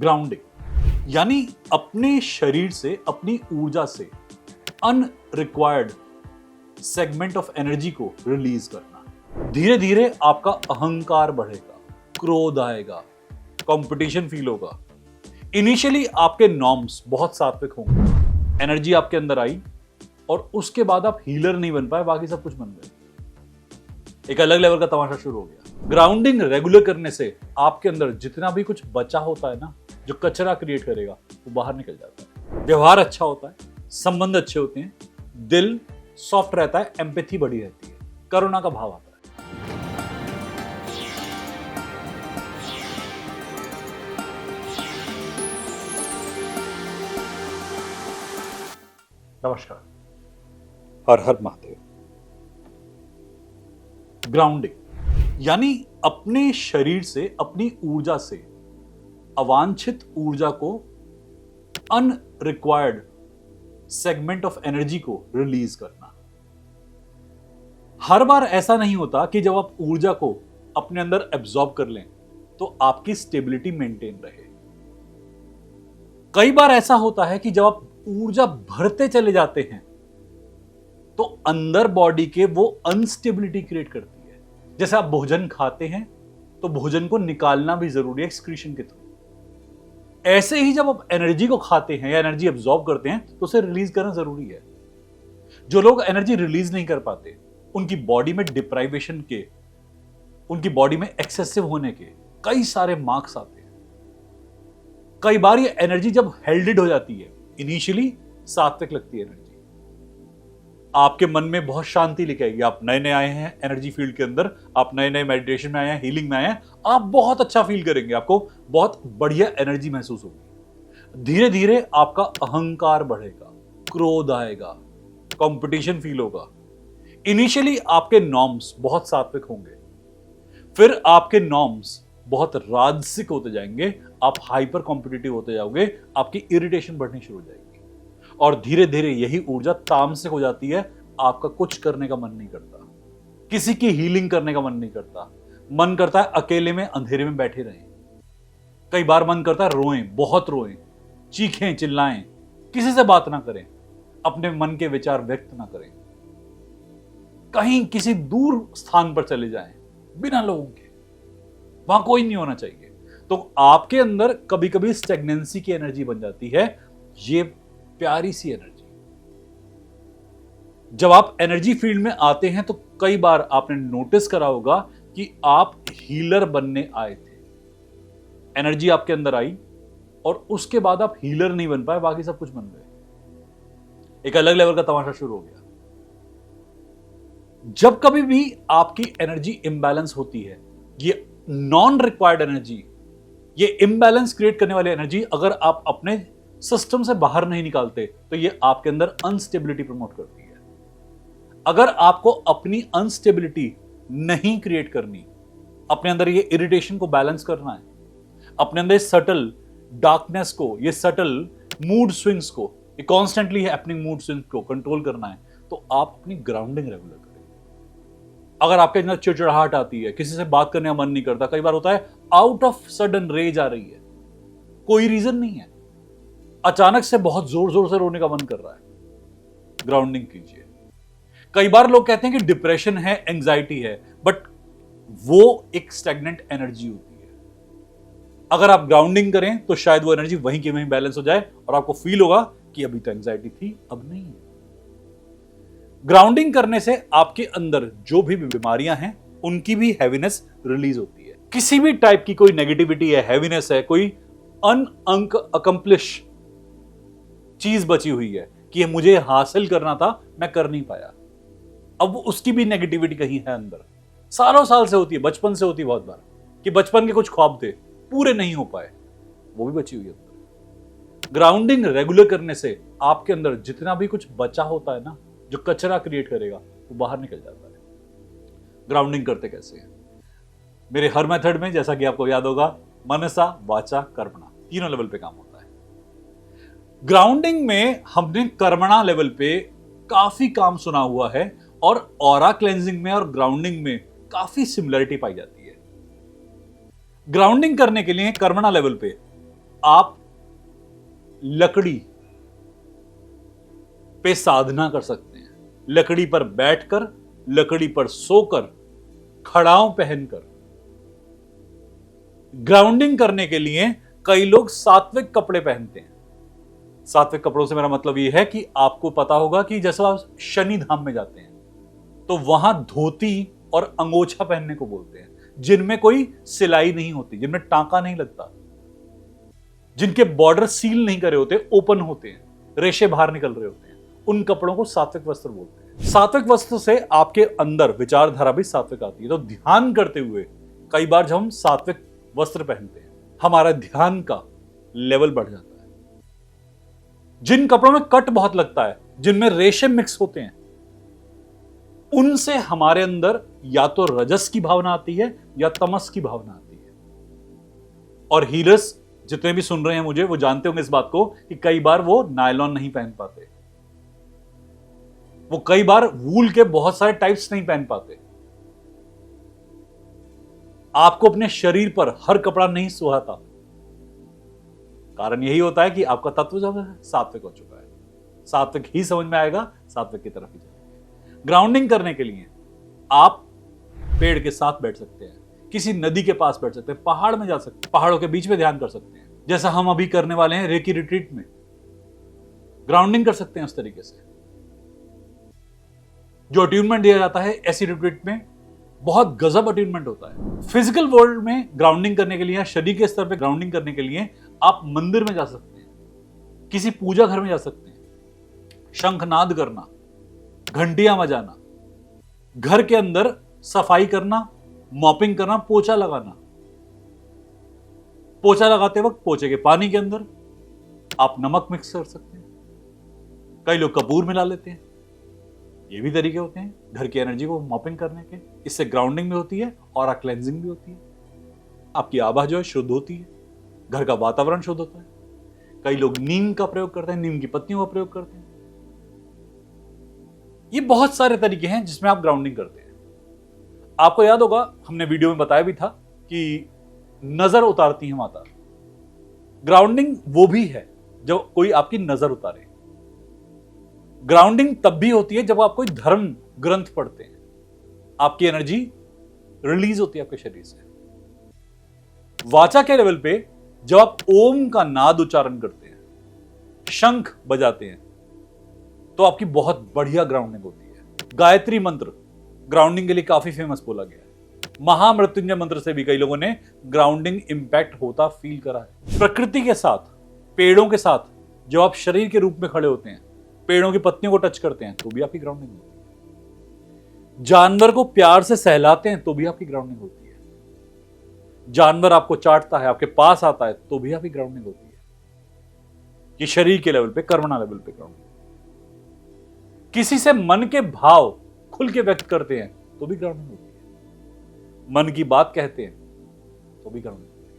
Grounding यानी अपने शरीर से, अपनी ऊर्जा से अनरिक्वायर्ड सेगमेंट ऑफ एनर्जी को रिलीज करना। धीरे धीरे आपका अहंकार बढ़ेगा, क्रोध आएगा, कंपटीशन फील होगा। इनिशियली आपके नॉर्म्स बहुत सात्विक होंगे, एनर्जी आपके अंदर आई और उसके बाद आप हीलर नहीं बन पाए, बाकी सब कुछ बन गए। एक अलग लेवल का तमाशा शुरू हो गया। ग्राउंडिंग रेगुलर करने से आपके अंदर जितना भी कुछ बचा होता है ना, जो कचरा क्रिएट करेगा, वो बाहर निकल जाता है। व्यवहार अच्छा होता है, संबंध अच्छे होते हैं, दिल सॉफ्ट रहता है, एम्पैथी बढ़ी रहती है, करुणा का भाव आता है। नमस्कार, हर हर महादेव। ग्राउंडिंग यानी अपने शरीर से, अपनी ऊर्जा से अवांछित ऊर्जा को, अनरिक्वायर्ड सेगमेंट ऑफ एनर्जी को रिलीज करना। हर बार ऐसा नहीं होता कि जब आप ऊर्जा को अपने अंदर एब्जॉर्ब कर लें तो आपकी स्टेबिलिटी मेंटेन रहे। कई बार ऐसा होता है कि जब आप ऊर्जा भरते चले जाते हैं तो अंदर बॉडी के वो अनस्टेबिलिटी क्रिएट करती है। जैसे आप भोजन खाते हैं तो भोजन को निकालना भी जरूरी है एक्सक्रीशन के थ्रू। ऐसे ही जब आप एनर्जी को खाते हैं या एनर्जी एब्जॉर्ब करते हैं तो उसे रिलीज करना जरूरी है। जो लोग एनर्जी रिलीज नहीं कर पाते, उनकी बॉडी में डिप्राइवेशन के, उनकी बॉडी में एक्सेसिव होने के कई सारे मार्क्स आते हैं। कई बार ये एनर्जी जब हेल्डेड हो जाती है, इनिशियली सात्विक लगती है एनर्जी, आपके मन में बहुत शांति लेके आएगी। आप नए नए आए हैं एनर्जी फील्ड के अंदर, आप नए नए मेडिटेशन में आए हैं, हीलिंग में आए हैं, आप बहुत अच्छा फील करेंगे, आपको बहुत बढ़िया एनर्जी महसूस होगी। धीरे धीरे आपका अहंकार बढ़ेगा, क्रोध आएगा, कंपटीशन फील होगा। इनिशियली आपके नॉर्म्स बहुत सात्विक होंगे, फिर आपके नॉर्म्स बहुत राजसिक होते जाएंगे, आप हाइपर कॉम्पिटिटिव होते जाओगे, आपकी इरिटेशन बढ़नी शुरू हो जाएगी और धीरे धीरे यही ऊर्जा तामसिक हो जाती है। आपका कुछ करने का मन नहीं करता, किसी की हीलिंग करने का मन नहीं करता, मन करता है अकेले में अंधेरे में बैठे रहें। कई बार मन करता है रोएं, बहुत रोएं, चीखें, चिल्लाएं, किसी से बात ना करें, अपने मन के विचार व्यक्त ना करें, कहीं किसी दूर स्थान पर चले जाएं बिना लोगों के, वहां कोई नहीं होना चाहिए। तो आपके अंदर कभी कभी स्टेग्नेंसी की एनर्जी बन जाती है। ये प्यारी सी एनर्जी, जब आप एनर्जी फील्ड में आते हैं तो कई बार आपने नोटिस करा होगा कि आप हीलर बनने आए थे, एनर्जी आपके अंदर आई और उसके बाद आप हीलर नहीं बन पाए, बाकी सब कुछ बन गए। एक अलग लेवल का तमाशा शुरू हो गया। जब कभी भी आपकी एनर्जी इंबैलेंस होती है, ये नॉन रिक्वायर्ड एनर्जी, ये इंबैलेंस क्रिएट करने वाली एनर्जी अगर आप अपने सिस्टम से बाहर नहीं निकालते तो ये आपके अंदर अनस्टेबिलिटी प्रमोट करती है। अगर आपको अपनी अनस्टेबिलिटी नहीं क्रिएट करनी, अपने अंदर ये इरिटेशन को बैलेंस करना है, अपने अंदर सटल डार्कनेस को, ये सटल मूड स्विंग्स को, ये कॉन्स्टेंटली हैपनिंग मूड स्विंग्स को कंट्रोल करना है, तो आप अपनी ग्राउंडिंग रेगुलर करें। अगर आपके अंदर चिड़चिड़ाहट आती है, किसी से बात करने का मन नहीं करता, कई बार होता है आउट ऑफ सडन रेज आ रही है, कोई रीजन नहीं है, अचानक से बहुत जोर जोर से रोने का मन कर रहा है, ग्राउंडिंग कीजिए। कई बार लोग कहते हैं कि डिप्रेशन है, एंजाइटी है, बट वो एक स्टैग्नेंट एनर्जी होती है। अगर आप ग्राउंडिंग करें तो शायद वो एनर्जी वहीं की वहीं बैलेंस हो जाए और आपको फील होगा कि अभी तो एंजाइटी थी, अब नहीं है। ग्राउंडिंग करने से आपके अंदर जो भी बीमारियां हैं उनकी भी हैवीनेस रिलीज होती है। किसी भी टाइप की कोई नेगेटिविटी है, हैवीनेस है, कोई अनअकम्प्लिश चीज बची हुई है कि ये मुझे हासिल करना था, मैं कर नहीं पाया, अब उसकी भी नेगेटिविटी कहीं है अंदर, सालों साल से होती है, बचपन से होती है बहुत बार कि बचपन के कुछ ख्वाब थे पूरे नहीं हो पाए, वो भी बची हुई है अंदर। ग्राउंडिंग रेगुलर करने से आपके अंदर जितना भी कुछ बचा होता है ना, जो कचरा क्रिएट करेगा, वो बाहर निकल जाता है। ग्राउंडिंग करते कैसे हैं? मेरे हर मेथड में, जैसा कि आपको याद होगा, मनसा, वाचा, कर्मणा, तीनों लेवल पे काम होता है। ग्राउंडिंग में हमने कर्मणा लेवल पे काफी काम सुना हुआ है और ऑरा क्लेंजिंग में और ग्राउंडिंग में काफी सिमिलरिटी पाई जाती है। ग्राउंडिंग करने के लिए कर्मणा लेवल पे आप लकड़ी पे साधना कर सकते हैं, लकड़ी पर बैठकर, लकड़ी पर सोकर, खड़ाऊ पहनकर। ग्राउंडिंग करने के लिए कई लोग सात्विक कपड़े पहनते हैं। सात्विक कपड़ों से मेरा मतलब यह है कि आपको पता होगा कि जैसे आप शनि धाम में जाते हैं तो वहां धोती और अंगोछा पहनने को बोलते हैं, जिनमें कोई सिलाई नहीं होती, जिनमें टांका नहीं लगता, जिनके बॉर्डर सील नहीं करे होते, ओपन होते हैं, रेशे बाहर निकल रहे होते हैं, उन कपड़ों को सात्विक वस्त्र बोलते हैं। सात्विक वस्त्र से आपके अंदर विचारधारा भी सात्विक आती है। तो ध्यान करते हुए कई बार जब हम सात्विक वस्त्र पहनते हैं, हमारा ध्यान का लेवल बढ़ जाता है। जिन कपड़ों में कट बहुत लगता है, जिनमें रेशे मिक्स होते हैं, उनसे हमारे अंदर या तो रजस की भावना आती है या तमस की भावना आती है। और हीलर्स जितने भी सुन रहे हैं मुझे, वो जानते होंगे इस बात को कि कई बार वो नायलॉन नहीं पहन पाते, वो कई बार वूल के बहुत सारे टाइप्स नहीं पहन पाते। आपको अपने शरीर पर हर कपड़ा नहीं सुहाता। कारण यही होता है कि आपका तत्व जो है सात्विक हो चुका है। सात्विक ही समझ में आएगा, सात्विक की तरफ ही चलेंगे। ग्राउंडिंग करने के लिए आप पेड़ के साथ बैठ सकते हैं, किसी नदी के पास बैठ सकते हैं, पहाड़ में जा सकते हैं, पहाड़ों के बीच में ध्यान कर सकते हैं, जैसा हम अभी करने वाले हैं रेकी रिट्रीट में। ग्राउंडिंग कर सकते हैं उस तरीके से। जो अट्यूनमेंट दिया जाता है ऐसी रिट्रीट में, बहुत गजब अट्यूनमेंट होता है। फिजिकल वर्ल्ड में ग्राउंडिंग करने के लिए या शरीर के स्तर पर ग्राउंडिंग करने के लिए आप मंदिर में जा सकते हैं, किसी पूजा घर में जा सकते हैं, शंखनाद करना, घंटियां बजाना, घर के अंदर सफाई करना, मॉपिंग करना, पोछा लगाना। पोछा लगाते वक्त पोछे के पानी के अंदर आप नमक मिक्स कर सकते हैं। कई लोग कपूर मिला लेते हैं। ये भी तरीके होते हैं घर की एनर्जी को मॉपिंग करने के। इससे ग्राउंडिंग भी होती है और क्लेंजिंग भी होती है। आपकी आभा जो है शुद्ध होती है, घर का वातावरण शुद्ध होता है। कई लोग नीम का प्रयोग करते हैं, नीम की पत्तियों का प्रयोग करते हैं। ये बहुत सारे तरीके हैं जिसमें आप ग्राउंडिंग करते हैं। आपको याद होगा हमने वीडियो में बताया भी था कि नजर उतारती है माता। ग्राउंडिंग वो भी है जब कोई आपकी नजर उतारे। ग्राउंडिंग तब भी होती है जब आप कोई धर्म ग्रंथ पढ़ते हैं, आपकी एनर्जी रिलीज होती है आपके शरीर से। वाचा के लेवल पे जब आप ओम का नाद उच्चारण करते हैं, शंख बजाते हैं, तो आपकी बहुत बढ़िया ग्राउंडिंग होती है। गायत्री मंत्र ग्राउंडिंग के लिए काफी फेमस बोला गया है। महामृत्युंजय मंत्र से भी कई लोगों ने ग्राउंडिंग इंपैक्ट होता फील करा है। प्रकृति के साथ, पेड़ों के साथ जब आप शरीर के रूप में खड़े होते हैं, पेड़ों की पत्तियों को टच करते हैं, तो भी आपकी ग्राउंडिंग होती है। जानवर को प्यार से सहलाते हैं तो भी आपकी ग्राउंडिंग होती है। जानवर आपको चाटता है, आपके पास आता है, तो भी आपकी ग्राउंडिंग होती है। ये शरीर के लेवल पे, कर्मणा लेवल पे ग्राउंडिंग। किसी से मन के भाव खुल के व्यक्त करते हैं तो भी ग्राउंडिंग होती है। मन की बात कहते हैं तो भी ग्राउंडिंग होती है।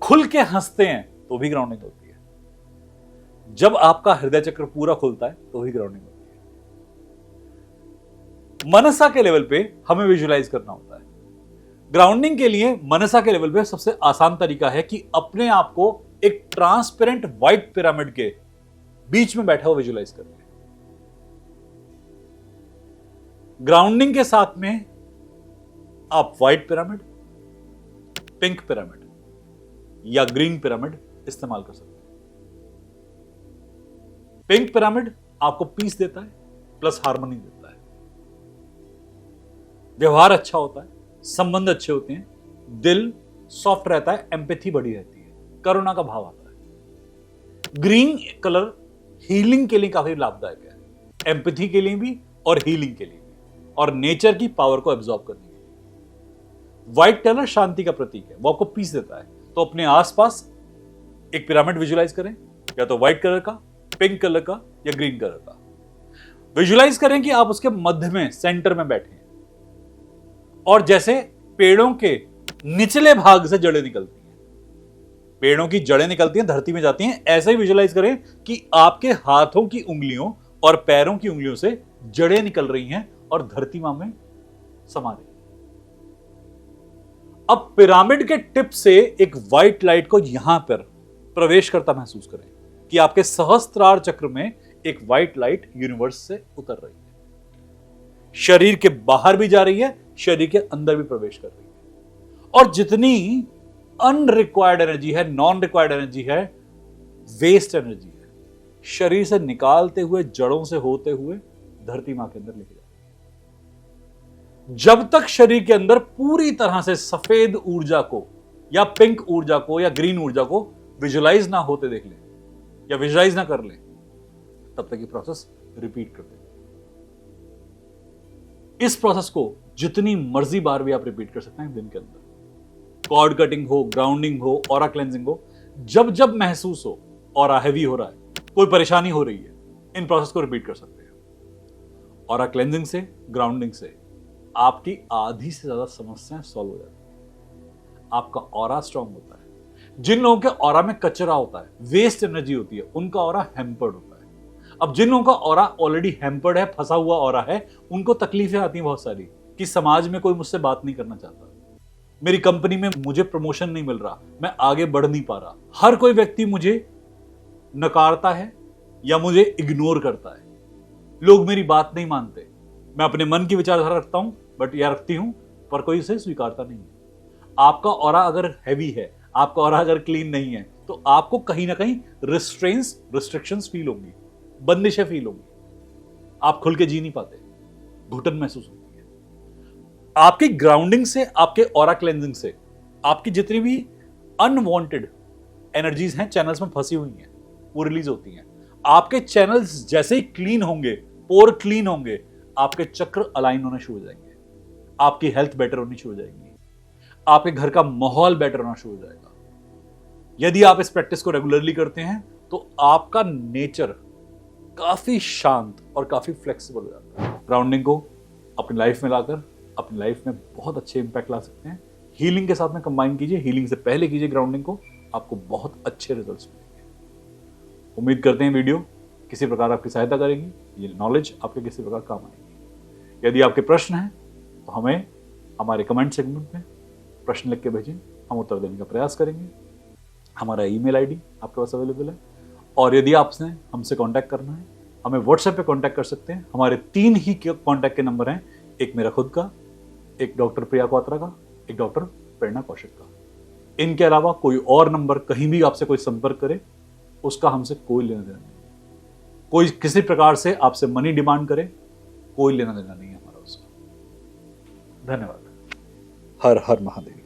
खुल के हंसते हैं तो भी ग्राउंडिंग होती है। जब आपका हृदय चक्र पूरा खुलता है तो भी ग्राउंडिंग होती है। मनसा के लेवल पे हमें विजुलाइज करना होता है। ग्राउंडिंग के लिए मनसा के लेवल पे सबसे आसान तरीका है कि अपने आप को एक ट्रांसपेरेंट व्हाइट पिरामिड के बीच में बैठा हुआ विजुलाइज करते हैं। ग्राउंडिंग के साथ में आप व्हाइट पिरामिड, पिंक पिरामिड या ग्रीन पिरामिड इस्तेमाल कर सकते हैं। पिंक पिरामिड आपको पीस देता है प्लस हार्मनी देता है। व्यवहार अच्छा होता है, संबंध अच्छे होते हैं, दिल सॉफ्ट रहता है, एम्पैथी बढ़ी रहती है, करुणा का भाव आता है। ग्रीन कलर हीलिंग के लिए काफी लाभदायक है, एम्पैथी के लिए भी और हीलिंग के लिए भी, और नेचर की पावर को एब्जॉर्ब करने के लिए। व्हाइट कलर शांति का प्रतीक है, वो आपको पीस देता है। तो अपने आसपास एक पिरामिड विजुलाइज करें, या तो व्हाइट कलर का, पिंक कलर का या ग्रीन कलर का। विजुलाइज करें कि आप उसके मध्य में, सेंटर में बैठे हैं, और जैसे पेड़ों के निचले भाग से जड़ें निकलती हैं, पेड़ों की जड़ें निकलती हैं, धरती में जाती हैं, ऐसे ही विजुलाइज करें कि आपके हाथों की उंगलियों और पैरों की उंगलियों से जड़ें निकल रही हैं और धरती मां में समा रही हैं। अब पिरामिड के टिप से एक व्हाइट लाइट को यहां पर प्रवेश करता महसूस करें कि आपके सहस्त्रार चक्र में एक व्हाइट लाइट यूनिवर्स से उतर रही है, शरीर के बाहर भी जा रही है, शरीर के अंदर भी प्रवेश कर रही है। और जितनी अनरिक्वायर्ड एनर्जी है, नॉन रिक्वायर्ड एनर्जी है, वेस्ट एनर्जी है, शरीर से निकालते हुए, जड़ों से होते हुए धरती मां के अंदर लेके जाती है। जब तक शरीर के अंदर पूरी तरह से सफेद ऊर्जा को या पिंक ऊर्जा को या ग्रीन ऊर्जा को विजुलाइज ना होते देख लें या विजुलाइज ना कर लें, तब तक ये प्रोसेस रिपीट कर दें। इस प्रोसेस को जितनी मर्जी बार भी आप रिपीट कर सकते हैं दिन के अंदर। कॉर्ड कटिंग हो, ग्राउंडिंग हो, ऑरा क्लेंजिंग हो, जब जब महसूस हो ऑरा हैवी हो रहा है, कोई परेशानी हो रही है, इन प्रोसेस को रिपीट कर सकते हैं। ऑरा क्लेंजिंग से, ग्राउंडिंग से आपकी आधी से ज्यादा समस्याएं सॉल्व हो जाती है। आपका ऑरा स्ट्रांग होता है। जिन लोगों के ऑरा में कचरा होता है, वेस्ट एनर्जी होती है, उनका ऑरा हैम्पर्ड होता है। अब जिन लोगों का ऑरा ऑलरेडी हैम्पर्ड है, फंसा हुआ ऑरा है, उनको तकलीफें आती हैं बहुत सारी कि समाज में कोई मुझसे बात नहीं करना चाहता, मेरी कंपनी में मुझे प्रमोशन नहीं मिल रहा, मैं आगे बढ़ नहीं पा रहा, हर कोई व्यक्ति मुझे नकारता है या मुझे इग्नोर करता है, लोग मेरी बात नहीं मानते, मैं अपने मन की विचारधारा रखता हूं बट या रखती हूं पर कोई इसे स्वीकारता नहीं है। आपका ऑरा अगर हैवी है, आपका ऑरा अगर क्लीन नहीं है, तो आपको कहीं ना कहीं रिस्ट्रिक्शंस फील होंगी, बंदिशें फील होंगी, आप खुल के जी नहीं पाते, घुटन महसूस होती है। आपकी ग्राउंडिंग से, आपके ऑरा क्लेंजिंग से आपकी जितनी भी अनवांटेड एनर्जीज हैं चैनल्स में फंसी हुई हैं, वो रिलीज होती हैं। आपके चैनल्स जैसे ही क्लीन होंगे, पोर क्लीन होंगे, आपके चक्र अलाइन होना शुरू हो जाएंगे, आपकी हेल्थ बेटर होनी शुरू हो जाएगी, आपके घर का माहौल बेटर होना शुरू हो जाएगा। यदि आप इस प्रैक्टिस को रेगुलरली करते हैं तो आपका नेचर काफी शांत और काफी फ्लेक्सिबल हो जाता है। ग्राउंडिंग को अपनी लाइफ में लाकर अपनी लाइफ में बहुत अच्छे इंपैक्ट ला सकते हैं। हीलिंग के साथ में कंबाइन कीजिए, हीलिंग से पहले कीजिए ग्राउंडिंग को, आपको बहुत अच्छे रिजल्ट्स मिलेंगे। उम्मीद करते हैं वीडियो किसी प्रकार आपकी सहायता करेगी, ये नॉलेज आपके किसी प्रकार काम आएगी। यदि आपके प्रश्न हैं तो हमें हमारे कमेंट सेगमेंट में प्रश्न लिख के भेजें, हम उत्तर देने का प्रयास करेंगे। हमारा ईमेल आईडी आपके पास अवेलेबल है, और यदि आपने हमसे कांटेक्ट करना है, हमें व्हाट्सएप पे कांटेक्ट कर सकते हैं। हमारे 3 ही कांटेक्ट के नंबर हैं, एक मेरा खुद का, एक डॉक्टर प्रिया क्वात्रा का, एक डॉक्टर प्रेरणा कौशिक का। इनके अलावा कोई और नंबर कहीं भी आपसे कोई संपर्क करे, उसका हमसे कोई लेना देना नहीं। कोई किसी प्रकार से आपसे मनी डिमांड करे, कोई लेना देना नहीं है हमारा उसका। धन्यवाद। हर हर महादेव।